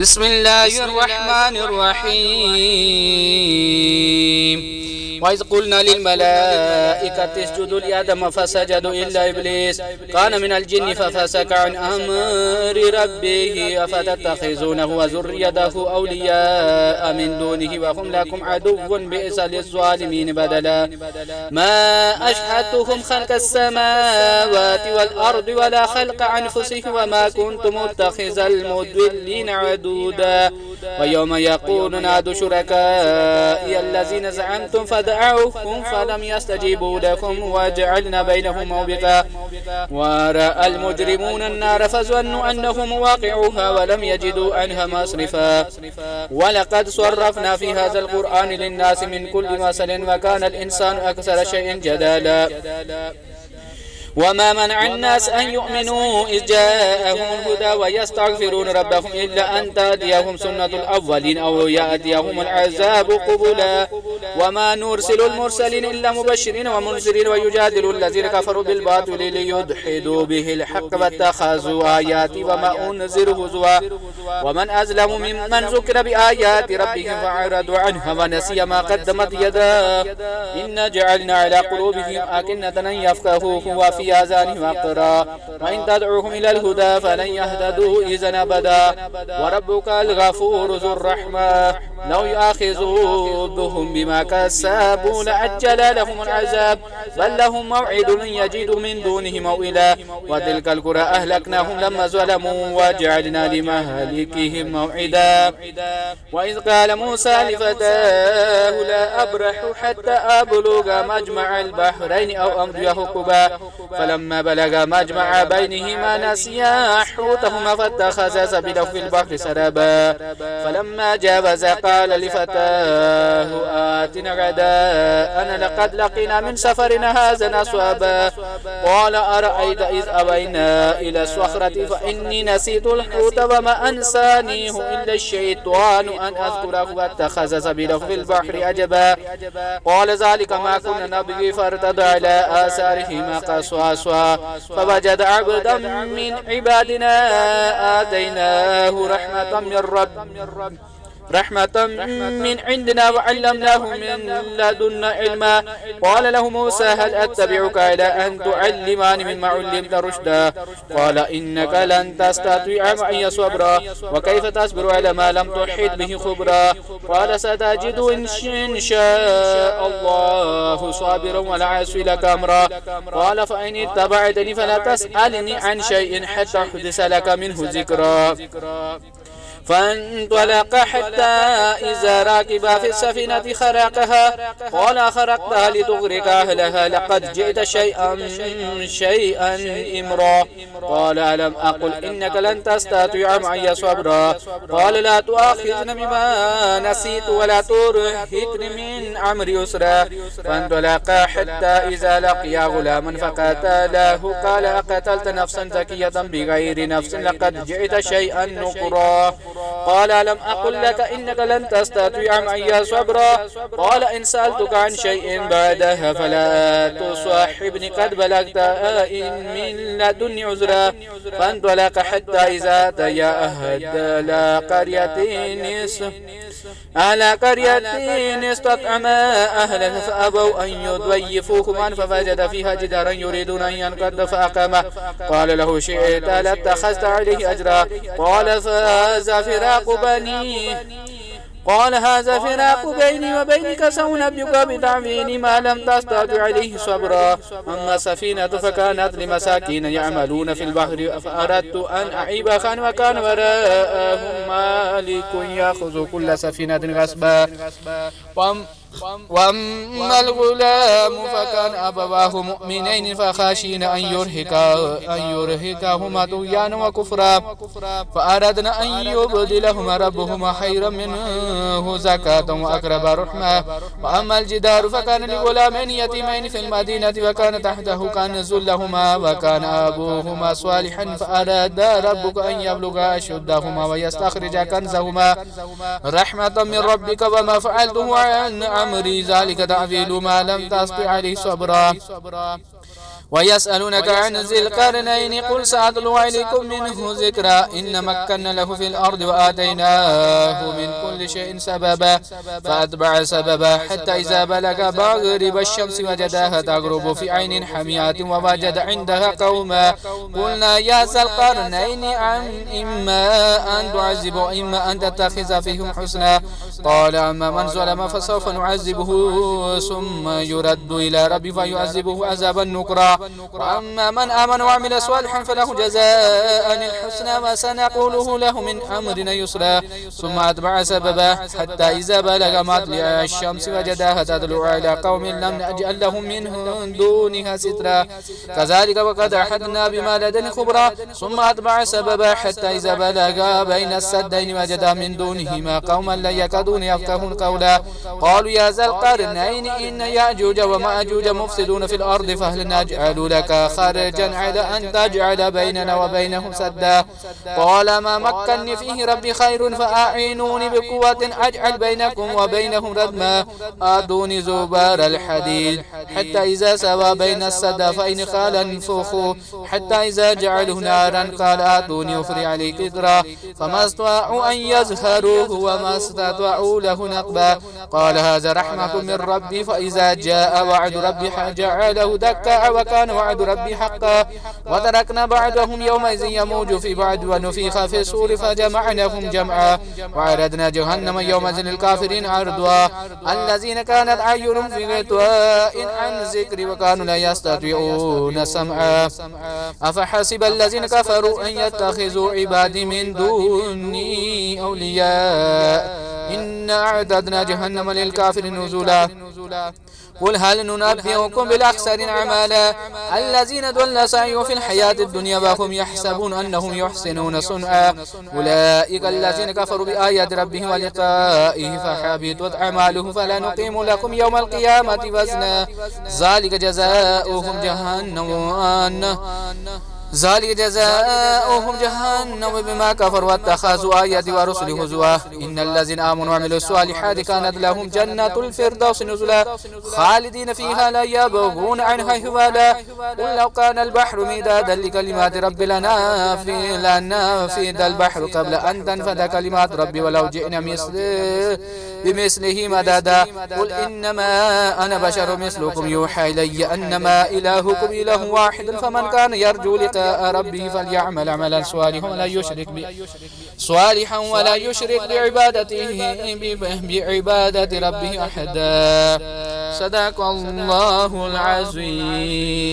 بسم الله الرحمن الرحيم. وإذ قلنا للملائكة اسجدوا لآدم فسجدوا إلا إبليس كان من الجن ففسق عن أمر ربه أفتتخذونه وذريته أولياء من دونه وهم لكم عدو بئس للظالمين بدلا. ما أشهدتهم خلق السماوات والأرض ولا خلق أنفسهم وما كنت متخذ المضلين عدودا. ويوم يقول نادوا شركائي الذين زعمتم فدعوهم فلم يستجيبوا لكم وجعلنا بينهم موبقا. ورأى المجرمون النار فظنوا أنهم واقعوها ولم يجدوا عنها مصرفا. ولقد صرفنا في هذا القرآن للناس من كل مثل وكان الإنسان أكثر شيء جدالا. وما منع الناس أن يؤمنوا إذ جاءهم الهدى ويستغفرون ربهم إلا أن تأتيهم سنة الأولين أو يأتيهم العذاب قبلا. وما نرسل المرسلين إلا مبشرين ومنذرين ويجادل الذين كفروا بالباطل ليدحضوا به الحق واتخذوا آياتي وما أنذر هزوا. ومن أظلم ممن ذكر بآيات ربهم فأعرض عنها ونسي ما قدمت يداه إنا جعلنا على قلوبهم أكنة أن يفقهوه في آذانهم وقرا وإن تدعوهم إلى الهدى فلن يهتدوا إذا أبدا. وربك الغفور ذو الرحمة لو يؤاخذهم بما كسبوا لعجل لهم العذاب بل لهم موعد لن يجدوا من دونه موئلا. وتلك القرى أهلكناهم لما ظلموا وجعلنا لمهلكهم موعدا. وإذ قال موسى لفتاه لا أبرح حتى أبلغ مجمع البحرين أو أمضي حقبا فلما بلغ مجمع بينهما نسيا حوتهما فاتخذ سبيله في البحر سربا. فلما جاوز قال لفتاه آتنا غداءنا لقد لقينا من سفرنا هذا نصبا. قال أرأيت إذ أوينا إلى الصخرة فإني نسيت الحوت وما أنسانيه إلا الشيطان أن أذكره واتخذ سبيله في البحر عجبا. قال ذلك ما كنا نبغي فارتد على آثارهما قصصا فوجد عبدا من عبادنا آتيناه رحمة من عندنا وعلمناه من لدنا علما. قال له موسى هل أتبعك إلى أن تعلمني مما علمت رشدا. قال إنك لن تستطيع معي صبرا وكيف تصبر على ما لم تحط به خبرا. قال ستجد إن شاء الله صابرا ولا أعصي لك أمرا. قال فإن اتبعتني فلا تسألني عن شيء حتى أحدث لك منه ذكرا. فانطلق حتى إذا راكبا في السفينة خرقها قال خرقتها لتغرق أهلها لقد جئت شيئا إمرا. قال ألم أقل إنك لن تستطيع معي صبرا. قال لا تؤاخذني بما نسيت ولا ترهقني من أمري يسرا. فانطلقا حتى إذا لقيا غلاما فقتله قال أقتلت نفسا زكية بغير نفس لقد جئت شيئا نكرا. قال ألم أقل لك إنك لن تستطيع معي صبرا. قال إن سألتك عن شيء بعدها فلا تصاحبني قد بلغت من لدني عذرا. فانطلق حتى إذا أتيا أهل قرية استطعما أهلها فأبوا أن يضيفوهما فوجد فيها جدارا يريدون أن ينقض فأقامه. قال له شئت لاتخذت عليه أجرا. قال هذا فراق بيني وبينك سأنبئك بتعويل ما لم تستطع عليه صبرا. أما السفينة فكانت لمساكين يعملون في البحر فأردت أن أعيبها وكان وراءهم مالك يأخذ كل سفينة غصبا. وأما الغلام فكان أبواه مؤمنين فخشينا أن يرهقهما طغيانا وكفرا فأردنا أن يبدلهما ربهما خيرا منه زكاة وأقرب رحمة. وأما الجدار فكان لغلامين يتيمين في المدينة وكان تحته كنز لهما وكان أبوهما صالحا فأراد ربك أن يبلغا أشدهما ويستخرجا كنزهما رحمة من ربك وما فعلته عن أمري ذلك تعويل ما لم تستطع عليه صبرا. ويسألونك عن ذي القرنين قل سأتلو عليكم منه ذكرا إن مكنا له في الأرض وآتيناه من كل شيء سببا فأتبع سببا حتى إذا بلغ مغرب الشمس وجدها تغرب في عين حمية ووجد عندها قوما قلنا يا ذا القرنين إما أن تعذب وإما أن تتخذ فيهم حسنا قال أما من ظلم فسوف نعذبه ثم يرد إلى ربي فيعذبه عذابا نكرا وأما من آمن وعمل صالحا فله جزاء الحسنى وسنقوله له من أمرنا يسرا ثم أتبع سببا حتى إذا بلغ مطلع الشمس وجدها تطلع على قوم لم نجعل لهم من دونها سترا كذلك وقد أحدنا بما لدن خبرا ثم أتبع سببا حتى إذا بلغ بين السدين وجد من دونهما قوما لا يكادون يفقهون قولا قالوا يا ذا القرنين إن يأجوج ومأجوج مفسدون في الأرض فهل نجعل لك خرجا على أن تجعل بيننا وبينهم سدا قال ما مكنني فيه ربي خير فأعينوني بقوة أجعل بينكم وبينهم ردما آتوني زبار الحديد حتى إذا سوى بين السدا فإن قال انفخوا حتى إذا جعله نارا قال آتوني أفري عليه قدرا فما استطاعوا أن يزهروه وما استطاعوا له نقبا قال هذا رحمة من ربي فإذا جاء وعد ربي جعله دكا وكان وعد ربي حقا وتركنا بعدهم يومئذ يموج في بعد ونفيخ في الصور فجمعناهم جمعا وعرضنا جهنم يومئذ للكافرين عرضا الذين كانت أعينهم في غطاء عن ذكري وكانوا لا يستطيعون سمعا أفحسب الذين كفروا أن يتخذوا عبادي من دوني أولياء إنا أعتدنا جهنم للكافرين نزلا قل هل ننبئكم بالأخسرين أعمالا الذين ضل سعيهم في الحياة الدنيا وهم يحسبون أنهم يحسنون صنعا أولئك الذين كفروا بآيات ربهم ولقائه فحبطت أعمالهم فلا نقيم لكم يوم القيامة وزنا ذلك جزاؤهم جهنم بما كفروا واتخذوا آياتي ورسلي هزوا إن الذين آمنوا وعملوا الصالحات كانت لهم جنة الفردوس نزلا خالدين فيها لا يبغون عنها حولا قل لو كان البحر مدادا لكلمات ربي لنفد البحر قبل أن تنفد كلمات ربي ولو جئنا بمثله مددا قل إنما أنا بشر مثلكم يوحى إلي أنما إلهكم إله واحد فمن كان يرجو لقاء ربه فليعمل عملا صالحا ولا يشرك بعبادة ربه أحدا صدق الله العظيم.